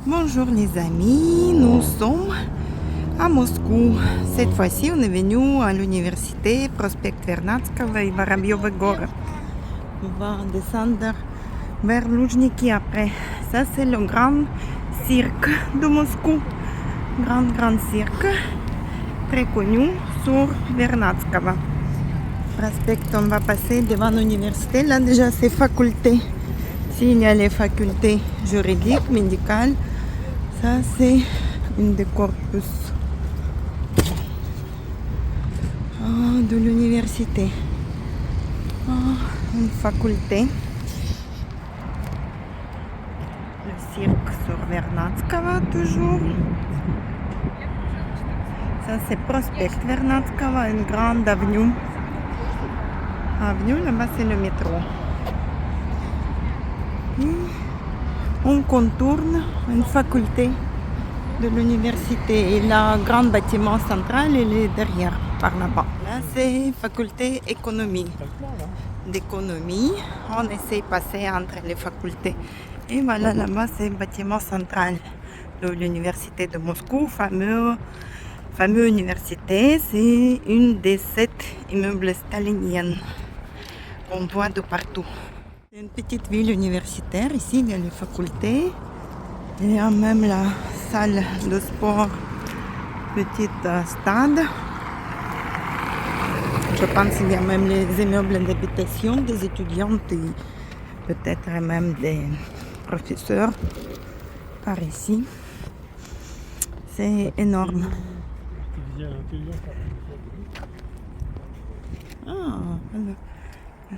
Bonjour les amis, nous sommes à Moscou. Cette fois-ci, on est venu à l'université Prospect Vernadskого et Vorobyovy Горы. On va descendre vers Loujniki après. Ça, c'est le grand cirque de Moscou. Grand cirque, très connu sur Vernadskого. Prospect, on va passer devant l'université. Là, déjà, c'est faculté. S'il y a les facultés juridiques, médicales, ça c'est une des corpus de l'université. Une faculté. Le cirque sur Vernadskого toujours. Ça c'est Prospect Vernadskого, une grande avenue. Avenue, là-bas c'est le métro. On contourne une faculté de l'université et le grand bâtiment central il est derrière, par là-bas. Là c'est faculté d'économie. On essaie de passer entre les facultés. Et voilà, là-bas c'est le bâtiment central de l'université de Moscou, fameux université. C'est une des 7 immeubles staliniens qu'on voit de partout. C'est une petite ville universitaire. Ici, il y a les facultés. Il y a même la salle de sport, petite stade. Je pense qu'il y a même les immeubles d'habitation des étudiantes et peut-être même des professeurs par ici. C'est énorme. Voilà.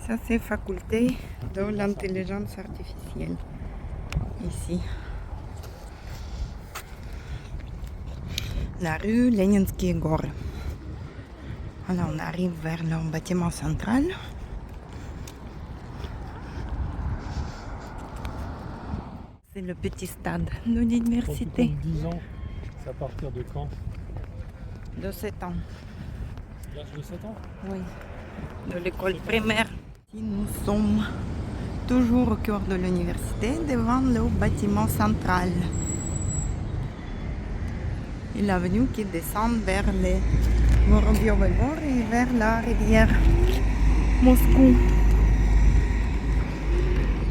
Ça, c'est faculté de l'intelligence artificielle. Ici. La rue Leninsky Горы. Voilà, on arrive vers le bâtiment central. C'est le petit stade de l'université. 10 ans, c'est à partir de quand? De 7 ans. L'âge de 7 ans? Oui. De l'école primaire. Ici, nous sommes toujours au cœur de l'université, devant le bâtiment central. Et l'avenue qui descend vers les Vorobyovy Горы et vers la rivière Moscou.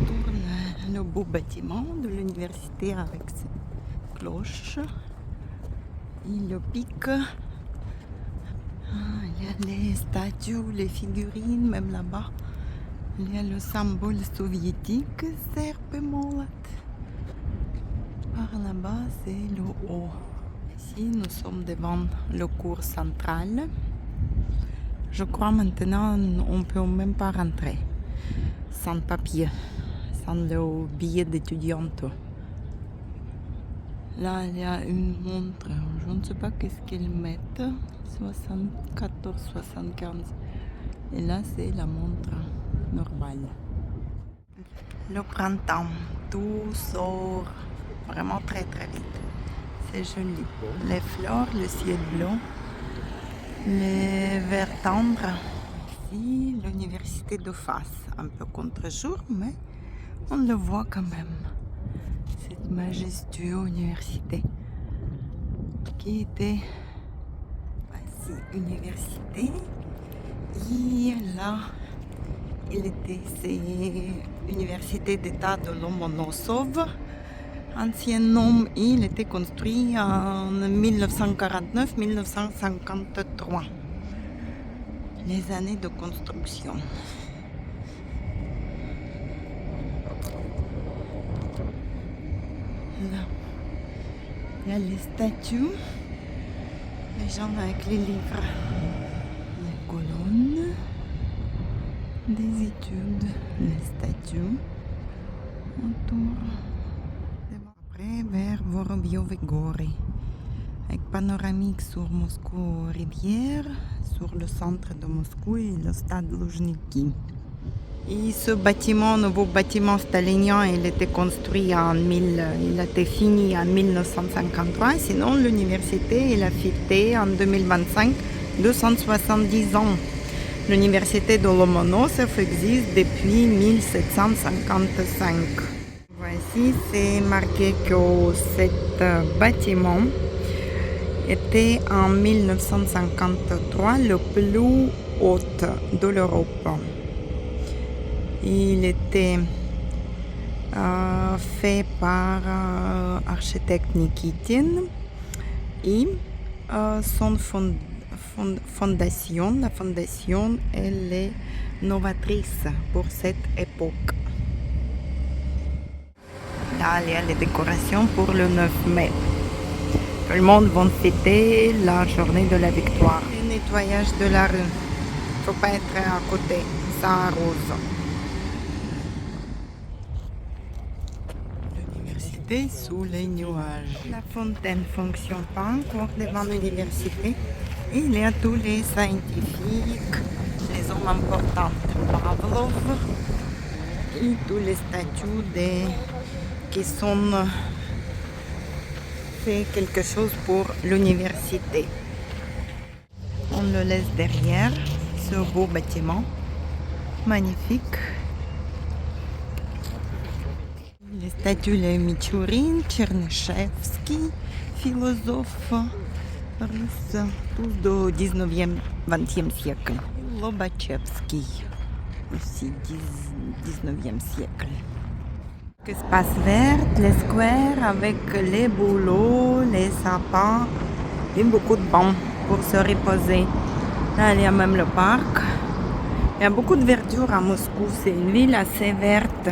On tourne le beau bâtiment de l'université avec ses cloches et le pic. Il y a les statues, les figurines, même là-bas. Il y a le symbole soviétique, Serp et Molot. Par là-bas, c'est le haut. Ici, nous sommes devant le cours central. Je crois maintenant on ne peut même pas rentrer sans papier, sans le billet d'étudiante. Là, il y a une montre. Je ne sais pas qu'est-ce qu'ils mettent. 74, 75. Et là, c'est la montre normale. Le printemps, tout sort vraiment très vite. C'est joli. Les fleurs, le ciel bleu, les verts tendres. Ici, l'université de face. Un peu contre-jour, mais on le voit quand même. Cette majestueuse université qui était université et là c'est université d'état de Lomonosov, ancien nom. Il était construit en 1949-1953, les années de construction. Là il y a les statues, les gens avec les livres, les colonnes, des études, les statues autour. Après, vers Vorobyovy Горы, avec panoramique sur Moscou rivière, sur le centre de Moscou et le stade Loujniki. Et ce bâtiment, nouveau bâtiment stalinien, il était construit il a été fini en 1953. Sinon, l'université, il a fêté en 2025 270 ans. L'université de Lomonosov existe depuis 1755. Voici, c'est marqué que cet bâtiment était en 1953 le plus haut de l'Europe. Il était fait par architecte Nikitin et son fondation, la fondation, elle est novatrice pour cette époque. Là, il y a les décorations pour le 9 mai. Tout le monde va fêter la journée de la victoire. Le nettoyage de la rue. Il ne faut pas être à côté, ça arrose. L'université sous les nuages. La fontaine ne fonctionne pas encore devant l'université. Il y a tous les scientifiques, les hommes importants, Pavlov, et tous les statues qui sont fait quelque chose pour l'université. On le laisse derrière ce beau bâtiment magnifique. Les statues de Michourine, Tchernyshevsky, philosophe russe, tous du 19e, 20e siècle. Lobachevsky, aussi 19e siècle. Espace vert, les squares avec les bouleaux, les sapins et beaucoup de bancs pour se reposer. Là, il y a même le parc. Il y a beaucoup de verdure à Moscou. C'est une ville assez verte.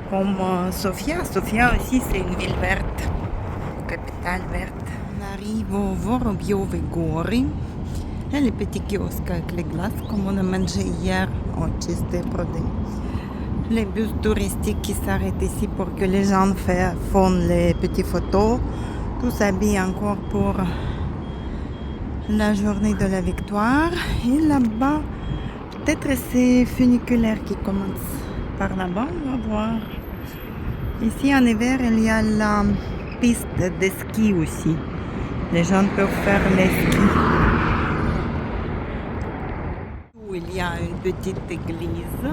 Comme Sofia. Sofia aussi, c'est une ville verte. Capitale verte. On arrive au Vorobiove Gori. Il y a les petits kiosques avec les glaces, comme on a mangé hier au Chiste Prodé. Les bus touristiques qui s'arrêtent ici pour que les gens font les petites photos. Tous s'habillent encore pour la journée de la victoire. Et là-bas, peut-être c'est funiculaire qui commence par là-bas, on va voir. Ici en hiver, il y a la piste de ski aussi. Les gens peuvent faire les skis. Où il y a une petite église.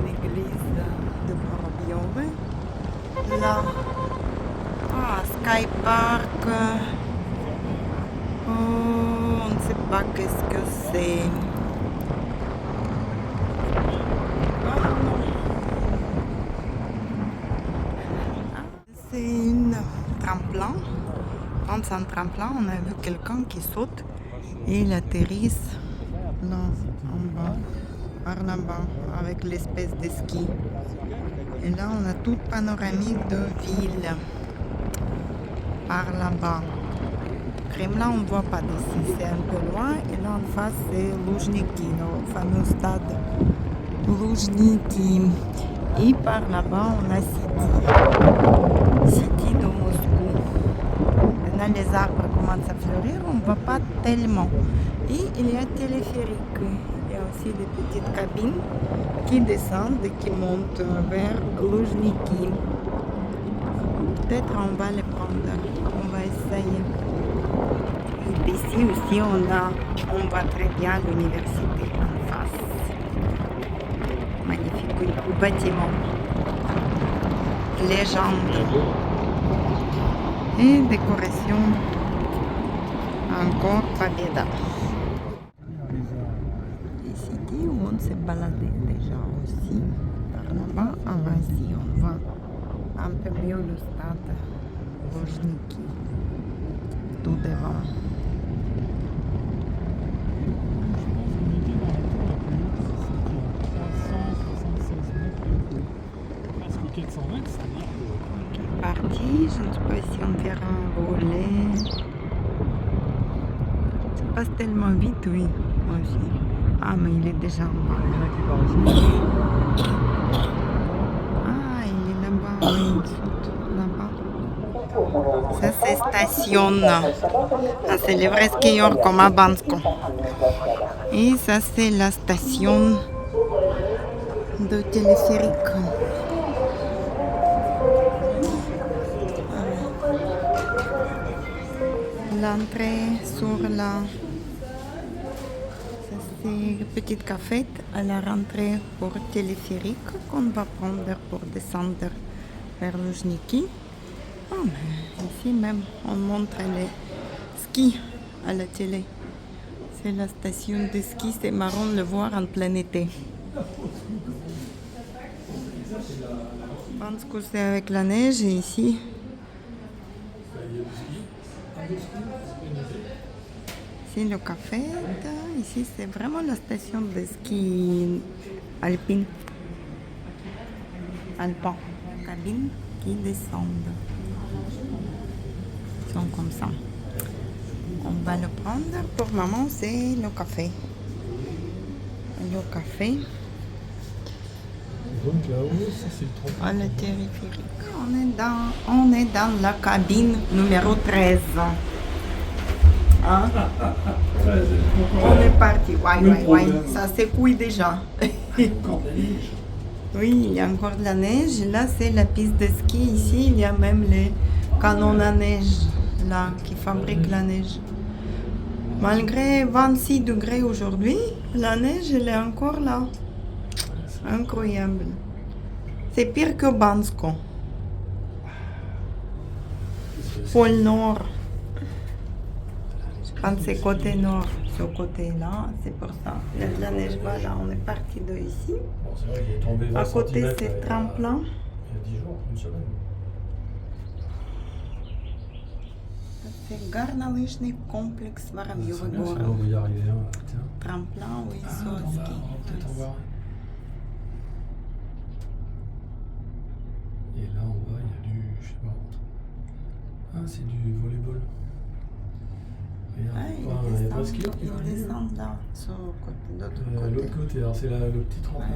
L'église de Vorobiove. Là, Sky Park. On ne sait pas qu'est-ce que c'est. C'est une tremplin. Quand c'est un tremplin, on a vu quelqu'un qui saute et il atterrisse là, en bas. Par là-bas, avec l'espèce de ski. Et là, on a toute panoramique de ville. Par là-bas. Kremlin, on ne voit pas d'ici, c'est un peu loin. Et là, en face, c'est Loujniki, le fameux stade Loujniki. Et par là-bas, on a City de Moscou. Maintenant, les arbres commencent à fleurir, on ne voit pas tellement. Et il y a téléphérique. Il y a aussi des petites cabines qui descendent et qui montent vers Loujniki. Peut-être on va les prendre. On va essayer. Et ici aussi, on voit très bien l'université en face. Magnifique bâtiment. Légende. Et décoration. Encore Победа. Où on s'est baladé déjà aussi par là-bas. Ici, on voit un peu mieux le stade Loujniki, tout devant. Parti, je ne sais pas si on verra un relais. Ça passe tellement vite, oui, aussi. Ah, mais il est déjà en bas. Ah, il est là-bas, oui, il saute là-bas. Ça, c'est station. Ah, c'est le vrai skieur comme à Bansko. Et ça, c'est la station de téléphérique. L'entrée sur la... C'est une petite cafette à la rentrée pour téléphérique qu'on va prendre pour descendre vers Luzhniki. Oh, mais ici même, on montre les skis à la télé. C'est la station de ski, c'est marrant de le voir en plein été. Je pense que c'est avec la neige et ici. Ici le café, ici c'est vraiment la station de ski alpine. Alpin, cabine qui descendent. Ils sont comme ça. On va le prendre. Pour le moment, c'est le café. Le café. Donc là-haut, ça c'est le tremplin. À le téléphérique. On est dans la cabine numéro 13. Hein? On est parti. Ouais. Ça s'écouille déjà. Encore de la neige. Oui, il y a encore de la neige. Là, c'est la piste de ski. Ici, il y a même les canons à neige là, qui fabriquent la neige. Malgré 26 degrés aujourd'hui, la neige, elle est encore là. Incroyable. C'est pire que Bansko. Pôle Nord. Je pense que c'est côté nord, ce côté-là, c'est pour ça. Il y a de la neige, voilà, on est parti de ici. Bon, c'est vrai qu'il est tombé 20 À côté, centimètres, c'est tremplin. Il y a 10 jours, une semaine. C'est горнолыжный комплекс Воробьёвы C'est bien, горы. sinon on va y arriver. Hein. Tiens. Tremplin, oui, Ah, sur on va ski. peut-être en voir. Et là en bas, il y a du. Je sais pas. Ah, c'est du volleyball. Regarde, Ah, il y a pas de ski. ils descendent là, sur l'autre côté. L'autre côté, alors c'est le petit tremplin.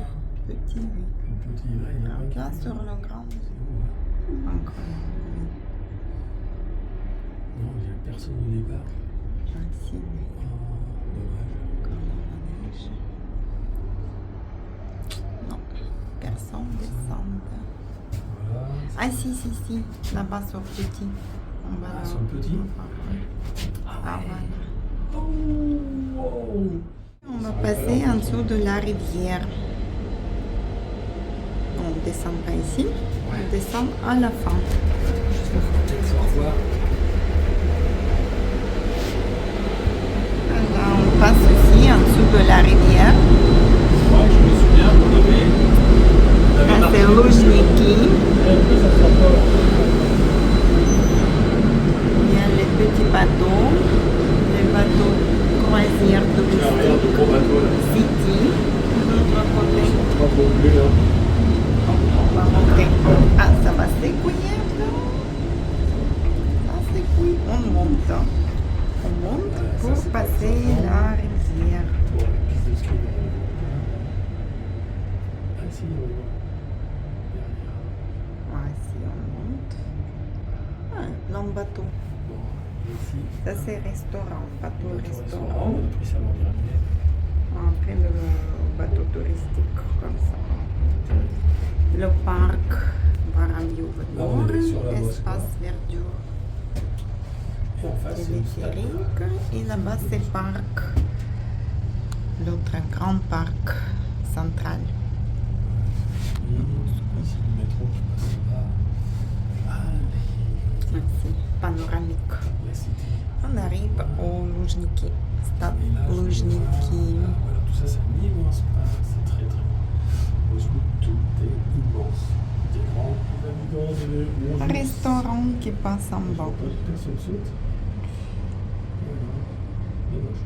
Petit, oui. Le petit, là, il y a un Là, qui- sur le grand, C'est où, là incroyable. Non, il n'y a personne au départ. Ah, si, oui. Oh, dommage. Comme la neige. Non, personne descend. Voilà. Ah, si, là-bas sur le petit. On va Ah, sur le petit Ah, voilà. Oh, wow. On va passer en dessous de la rivière. On ne descend pas ici, on descend à la fin. Au revoir. Là, on passe aussi en dessous de la rivière. Ouais, je me souviens qu'on avait Là, c'est Luzhniki. ça sort pas. Il y a les petits bateaux, les bateaux croisières Regarde touristiques. le gros bateau là. City, de l'autre côté. Pas trop plus là. On va monter. Ah, ça va s'écouiller. Ça s'écouille. On monte. On monte pour passer la rivière. Bon, la piste de ski. Ah si, on y va. Ah, si on monte. Ah, plein de bateaux. Bon, ici. Ça, c'est restaurant, bateau-restaurant. On a pris ça l'an dernier. Après, le bateau touristique, comme ça. Le parc Воробьёвы Là, on est горы, sur la Moscou. espace verdure. Et en face, c'est le stade. Téléphérique. Et là-bas, c'est le parc. L'autre grand parc central. Ici, le métro qui passe là. Allez, Ici, panoramique. la cité. On arrive au Luzhniki. Stade Et là, je vois, Luzhniki. voilà, tout ça, c'est un immense parc. C'est très, très grand. Moscou, tout est immense. Des grands habitants de Un restaurant qui passe en bas. Personne saute. Voilà. Dommage.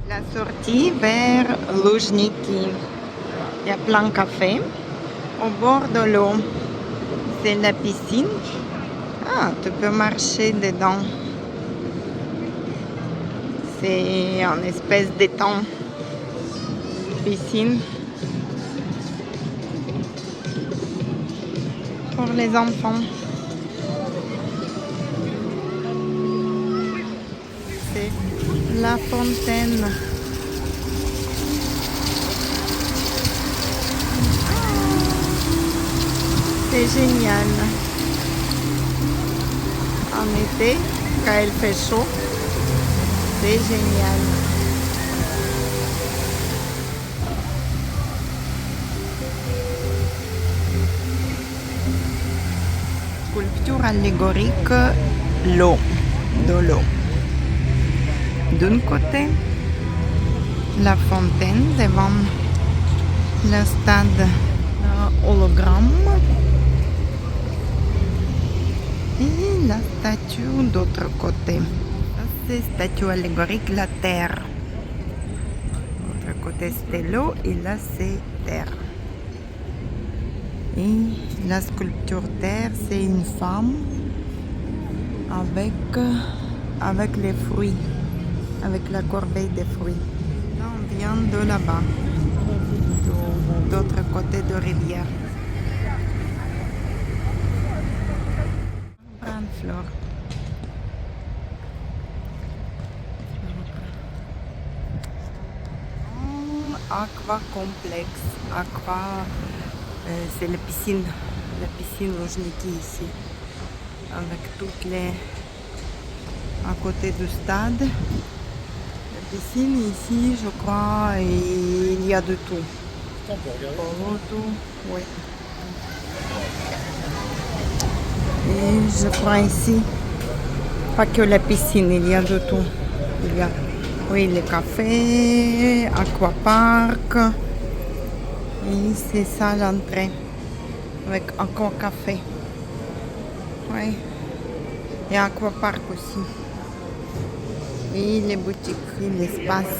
La sortie vers Luzhniki. Il y a plein de café. Au bord de l'eau, c'est la piscine. Ah, tu peux marcher dedans. C'est une espèce d'étang. Piscine. Pour les enfants. C'est la fontaine. C'est génial. En été, quand il fait chaud. C'est génial. Sculpture allégorique, l'eau, de l'eau. D'un côté, la fontaine devant le stade hologramme et la statue d'autre côté. Ça, c'est statue allégorique, la terre. L'autre côté, c'est l'eau et là, c'est terre. Et la sculpture terre, c'est une femme avec les fruits, avec la corbeille des fruits. Là, on vient de là-bas, d'autre côté de rivière. Grande fleur. Aqua complexe. Aqua, c'est la piscine Luzhniki ici, avec toutes les à côté du stade. La piscine ici, je crois, il y a de tout. Oui. Et je crois ici, pas que la piscine, il y a de tout. Il y a, oui, les cafés, aquapark. Et c'est ça l'entrée, avec encore café. Oui. Et aquapark aussi. Et les boutiques, et l'espace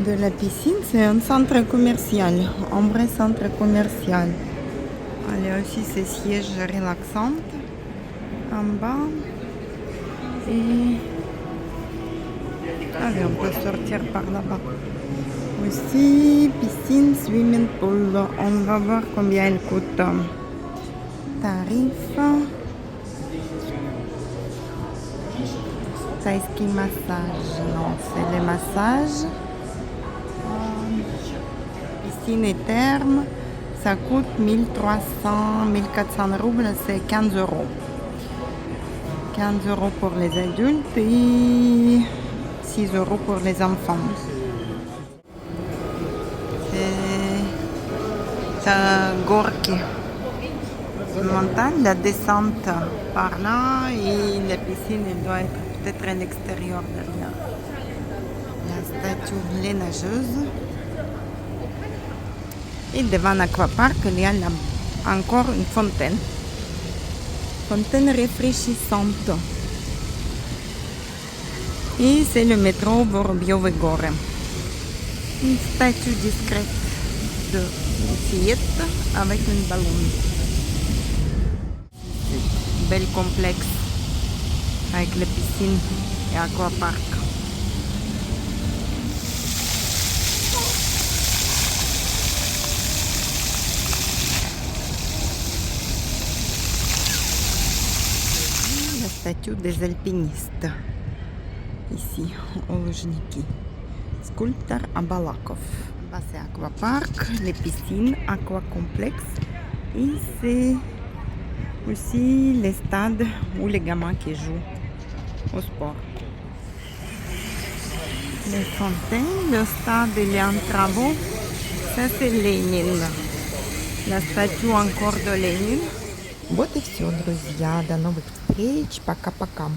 de la piscine, c'est un centre commercial, un vrai centre commercial. Il y a aussi ces sièges relaxants en bas. Et allez, on peut sortir par là-bas. Aussi, piscine, swimming pool. On va voir combien elle coûte. Tarif. Thaïski massage. Non, c'est le massage. Piscine et terme. Ça coûte 1400 roubles, c'est 15 euros. 15 euros pour les adultes et 6 euros pour les enfants. C'est un gorki. Montagne, la descente par là et la piscine, elle doit être peut-être à l'extérieur derrière. La statue, les nageuses. Et devant l'aquapark, il y a encore une fontaine. Fontaine rafraîchissante. Et c'est le métro Vorobyov-Gore. Une statue discrète de fillette avec un ballon. Bel complexe avec la piscine et aquapark. La statue des alpinistes ici au Luzhniki. Sculpteur à Balakov. Là c'est aquapark, les piscines, aquacomplexe et c'est aussi les stades où les gamins qui jouent au sport. Les fontaines, le stade il est en travaux. Ça c'est Ленин. La statue encore de Ленин. Вот и все, друзья. До новых встреч. Пока-пока.